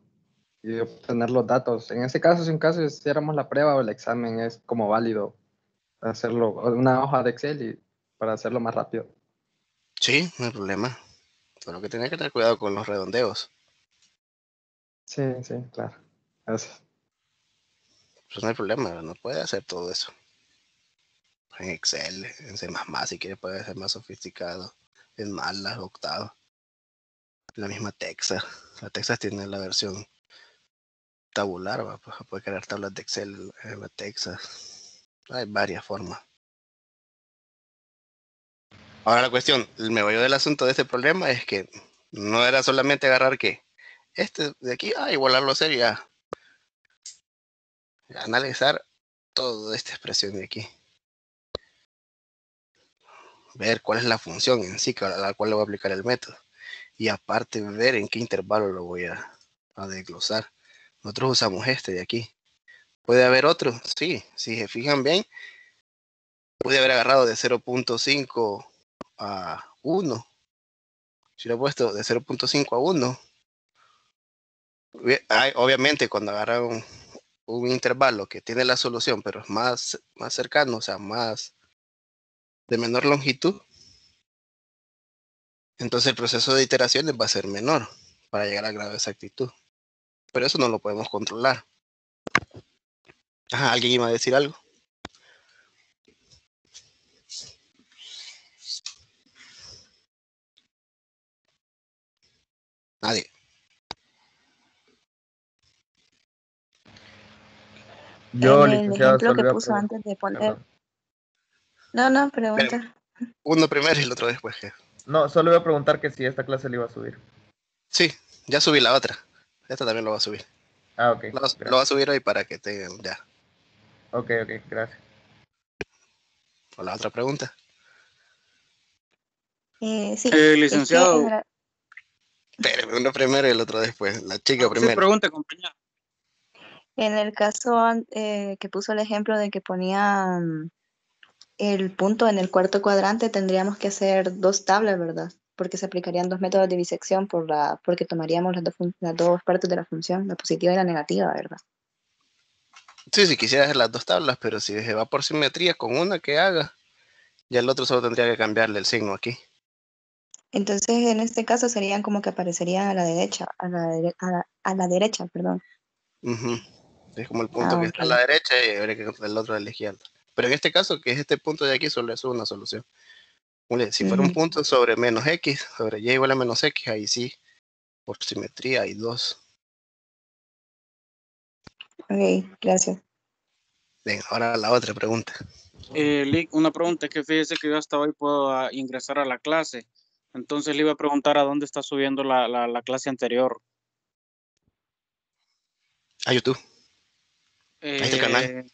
obtener los datos. En ese caso, si en caso hiciéramos la prueba o el examen, es como válido hacerlo una hoja de Excel para hacerlo más rápido. Sí, no hay problema. Solo que tenés que tener cuidado con los redondeos. Sí, claro. Gracias. Pues no hay problema, no puede hacer todo eso. En Excel, en C++, si quieres puede ser más sofisticado. En MATLAB, Octavo. La misma Texas. La Texas tiene la versión tabular, ¿va? Pues puede crear tablas de Excel en la Texas. Hay varias formas. Ahora la cuestión, el meollo del asunto de este problema es que no era solamente agarrar que este de aquí, igualarlo a cero y ya. Analizar toda esta expresión de aquí. Ver cuál es la función en sí a la cual le voy a aplicar el método. Y aparte ver en qué intervalo lo voy a desglosar. Nosotros usamos este de aquí. ¿Puede haber otro? Sí, si se fijan bien, pude haber agarrado de 0.5 a 1. Si lo he puesto de 0.5 a 1, obviamente cuando agarran un intervalo que tiene la solución, pero es más cercano, o sea, más de menor longitud, entonces el proceso de iteraciones va a ser menor para llegar al grado de exactitud. Pero eso no lo podemos controlar. Ajá, ¿alguien iba a decir algo? Nadie. Yo, En el licenciado, ejemplo que solo iba a puso preguntar. antes de poner... Perdón. No, Esperen, pregunta. uno primero y el otro después. No, solo iba a preguntar que si esta clase le iba a subir. Sí, ya subí la otra. Esta también lo va a subir. Ah, ok. Lo va a subir hoy para que tengan ya. Ok, gracias. ¿O la otra pregunta? Sí, licenciado. es que Espérame, uno primero y el otro después. La chica Sí, primero. pregunte, compañero. en el caso que puso el ejemplo de que ponía el punto en el cuarto cuadrante, tendríamos que hacer dos tablas, ¿verdad? Porque se aplicarían dos métodos de bisección porque tomaríamos las dos partes de la función, la positiva y la negativa, ¿verdad? Sí, si quisiera hacer las dos tablas, pero si se va por simetría con una que haga, ya el otro solo tendría que cambiarle el signo aquí. Entonces, en este caso serían como que aparecerían a la derecha, a la derecha, perdón. Es como el punto que está a la derecha y habría que encontrar el otro a la izquierda. Pero en este caso, que es este punto de aquí, solo es una solución. Si fuera un punto sobre menos x, sobre y igual a menos x, ahí sí, por simetría hay dos. Ok, gracias. Bien, ahora la otra pregunta. Lick, una pregunta, es que fíjese que yo hasta hoy puedo ingresar a la clase. Entonces le iba a preguntar a dónde está subiendo la clase anterior. A YouTube. Ahí está el canal.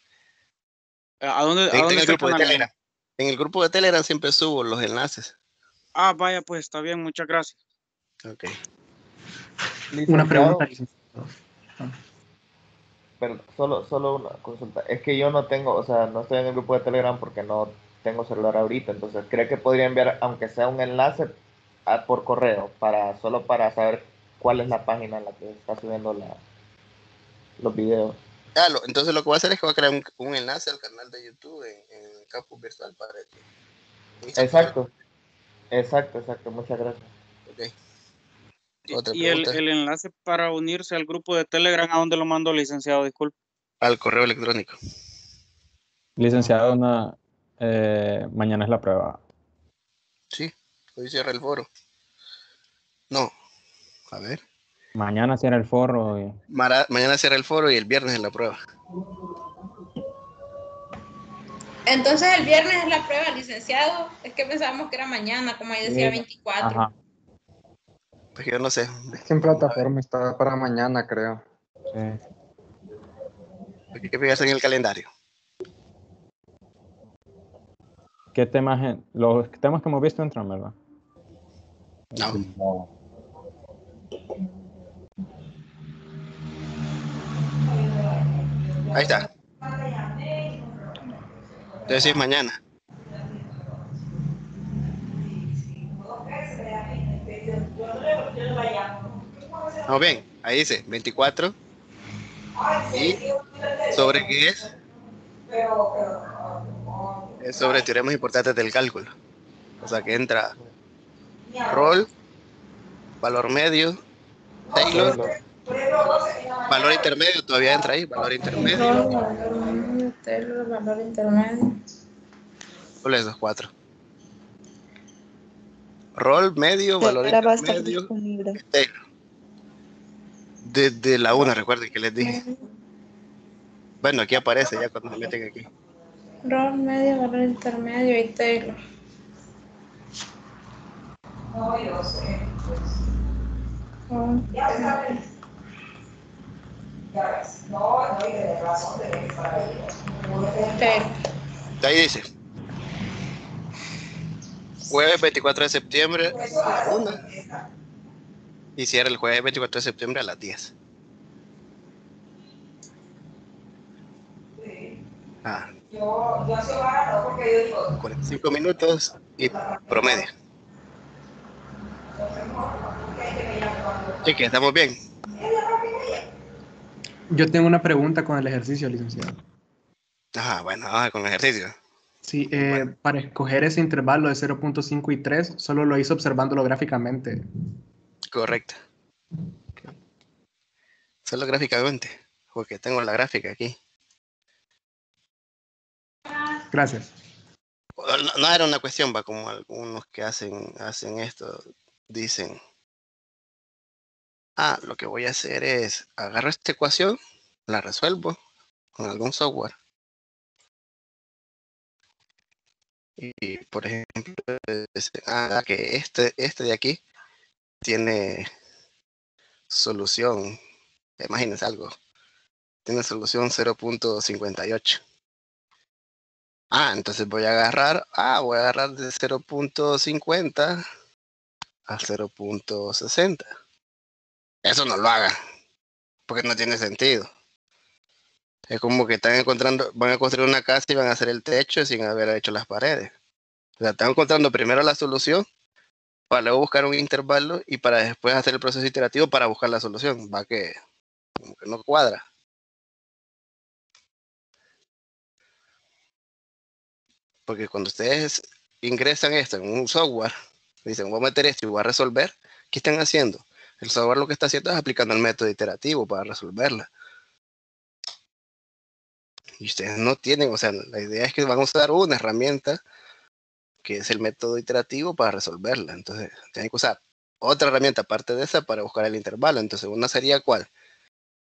¿A dónde En el está el grupo de canal? Telegram. En el grupo de Telegram siempre subo los enlaces. Ah, vaya, pues está bien, muchas gracias. Ok. Una pregunta. Pero solo una consulta. Es que yo no tengo, o sea, no estoy en el grupo de Telegram porque no tengo celular ahorita. Entonces, ¿cree que podría enviar, aunque sea un enlace por correo, solo para saber cuál es la página en la que está subiendo los videos? Entonces lo que voy a hacer es que voy a crear un enlace al canal de YouTube en el campus virtual para que... Exacto, muchas gracias. Okay. Otra ¿Y pregunta. el enlace para unirse al grupo de Telegram, a dónde lo mando, licenciado? Disculpe. Al correo electrónico. Licenciado, mañana es la prueba. Sí, hoy cierra el foro. No, a ver. Mañana cierra el foro. Mañana cierra el foro y el viernes es la prueba. Entonces el viernes es la prueba, licenciado. Es que pensábamos que era mañana, como ahí decía 24. Ajá. Pues yo no sé. Es que en plataforma está para mañana, creo. Sí. Hay que pegarse en el calendario. ¿Qué temas? Los temas que hemos visto entran, ¿verdad? No. Ahí está. Entonces sí es mañana. Vamos bien, ahí dice 24. ¿Y sobre qué es? Es sobre teoremas importantes del cálculo. O sea que entra rol, valor medio, Taylor, valor intermedio, todavía entra ahí, valor intermedio. Taylor, valor intermedio. Solo esos 4. Rol, medio, valor intermedio, Taylor. Desde la 1, recuerden que les dije. Bueno, aquí aparece ya cuando me meten aquí. Rol, medio, valor intermedio y Taylor. No, yo sé. Ya ves. No, y de razón de que para ellos. Ahí dice. Jueves 24 de septiembre a la 1. Y cierra el jueves 24 de septiembre a las 10. Ah. Yo soy barato porque yo digo 45 minutos y promedio. Chique, ¿estamos bien? Yo tengo una pregunta con el ejercicio, licenciado. Ajá, bueno, vamos con el ejercicio. Sí, para escoger ese intervalo de 0.5 y 3, solo lo hice observándolo gráficamente. Correcto. Solo gráficamente, porque tengo la gráfica aquí. Gracias. No era una cuestión, va, como algunos que hacen esto, dicen, lo que voy a hacer es, agarro esta ecuación, la resuelvo con algún software. Y por ejemplo, que este de aquí tiene solución, imagínense algo, tiene solución 0.58. Entonces voy a agarrar de 0.50 a 0.60. Eso no lo haga, porque no tiene sentido. Es como que van a construir una casa y van a hacer el techo sin haber hecho las paredes. O sea, están encontrando primero la solución, para luego buscar un intervalo y para después hacer el proceso iterativo para buscar la solución. Va que como que no cuadra. Porque cuando ustedes ingresan esto en un software, dicen, voy a meter esto y voy a resolver, ¿qué están haciendo? El software lo que está haciendo es aplicando el método iterativo para resolverla. Y ustedes no tienen, o sea, la idea es que van a usar una herramienta que es el método iterativo para resolverla. Entonces, tienen que usar otra herramienta aparte de esa para buscar el intervalo. Entonces, una sería ¿cuál?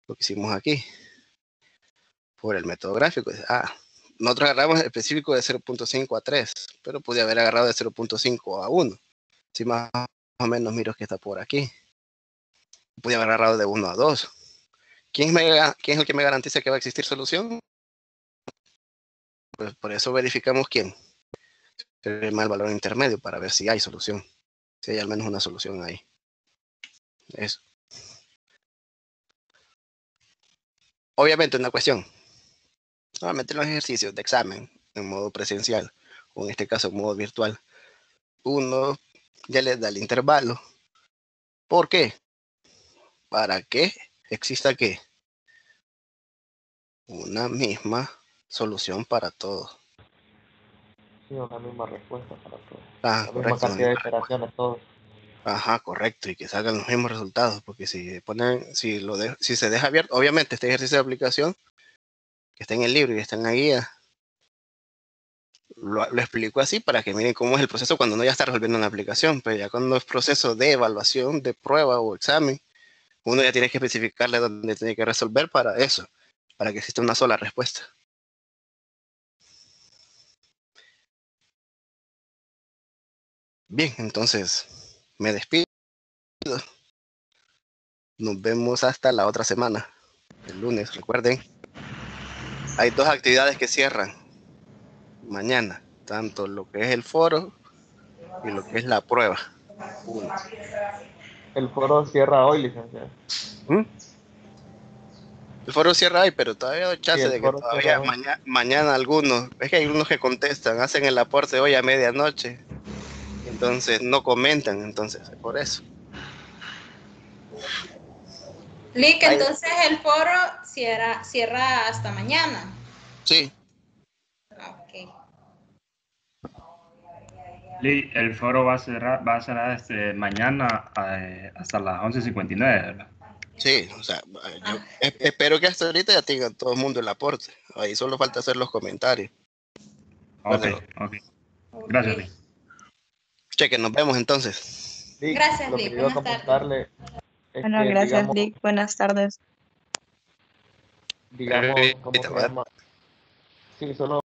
Lo que hicimos aquí. Por el método gráfico. Nosotros agarramos el específico de 0.5 a 3, pero pude haber agarrado de 0.5 a 1. Si más o menos miro que está por aquí. Pude haber agarrado de 1 a 2. ¿Quién es el que me garantiza que va a existir solución? Pues por eso verificamos quién. El valor intermedio para ver si hay solución. Si hay al menos una solución ahí. Eso. Obviamente una cuestión. Normalmente en los ejercicios de examen en modo presencial o en este caso en modo virtual, uno ya les da el intervalo. ¿Por qué? Para que exista ¿qué? Una misma solución para todos. Sí, una misma respuesta para todos. La misma cantidad de iteraciones, todos. Ajá, correcto, y que salgan los mismos resultados, porque si se deja abierto, obviamente este ejercicio de aplicación que está en el libro y está en la guía, lo explico así para que miren cómo es el proceso cuando uno ya está resolviendo una aplicación, pero ya cuando es proceso de evaluación, de prueba o examen, uno ya tiene que especificarle dónde tiene que resolver para eso, para que exista una sola respuesta. Bien, entonces me despido. Nos vemos hasta la otra semana, el lunes. Recuerden, hay 2 actividades que cierran mañana, tanto lo que es el foro y lo que es la prueba. El foro cierra hoy, licenciado. El foro cierra hoy, pero todavía hay chance Sí, el de que foro todavía cierra hoy. mañana algunos, es que hay unos que contestan, hacen el aporte hoy a medianoche, entonces no comentan, entonces por eso. Lick, entonces el foro cierra hasta mañana. Sí. Ok. Lee, el foro va a cerrar mañana hasta las 11:59, ¿verdad? Sí, o sea, yo espero que hasta ahorita ya tenga todo el mundo el aporte. Ahí solo falta hacer los comentarios. Ok, Bueno, ok. Gracias, Lee. Cheque, nos vemos entonces. Sí, Gracias, lo que Lick. iba a Buenas tardes. comentarle es Bueno, que, gracias, digamos, Lick. Buenas tardes. ¿cómo se llama? Sí, solo